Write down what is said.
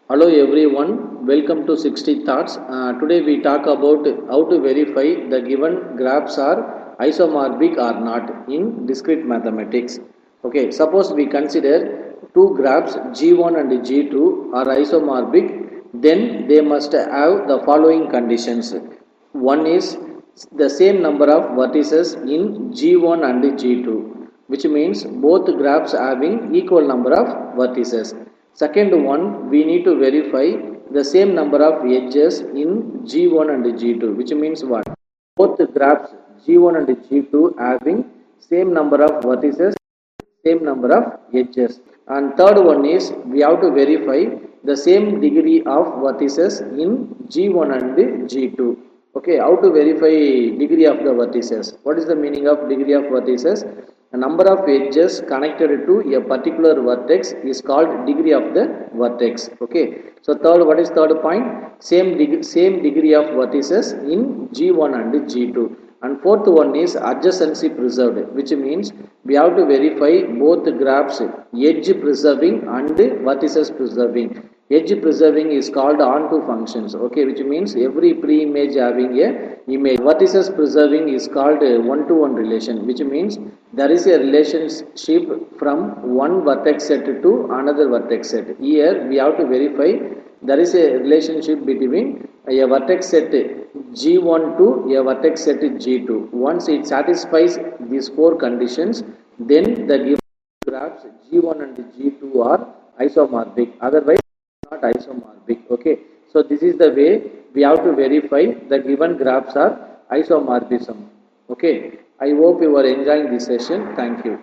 Hello everyone, welcome to 60 Thoughts. Today we talk about how to verify the given graphs are isomorphic or not in discrete mathematics. Okay, suppose we consider two graphs G1 and G2 are isomorphic, then they must have the following conditions. One is the same number of vertices in G1 and G2, which means both graphs having equal number of vertices. Second one, we need to verify the same number of edges in G1 and G2, which means what? Both graphs G1 and G2 having same number of vertices, same number of edges. And third one is we have to verify the same degree of vertices in G1 and G2. Okay, how to verify degree of the vertices? What is the meaning of degree of vertices? The number of edges connected to a particular vertex is called degree of the vertex. Okay, so what is third point? Same degree of vertices in G1 and G2. And fourth one is adjacency preserved, which means we have to verify both graphs edge preserving and vertices preserving. Edge preserving is called onto functions, okay, which means every pre-image having a image. Vertices preserving is called a one-to-one relation, which means there is a relationship from one vertex set to another vertex set. Here we have to verify there is a relationship between a vertex set G1 to a vertex set G2. Once it satisfies these four conditions, then the given graphs G1 and G2 are isomorphic. Otherwise, not isomorphic. Okay, so this is the way we have to verify the given graphs are isomorphism. Okay, I hope you are enjoying this session. Thank you.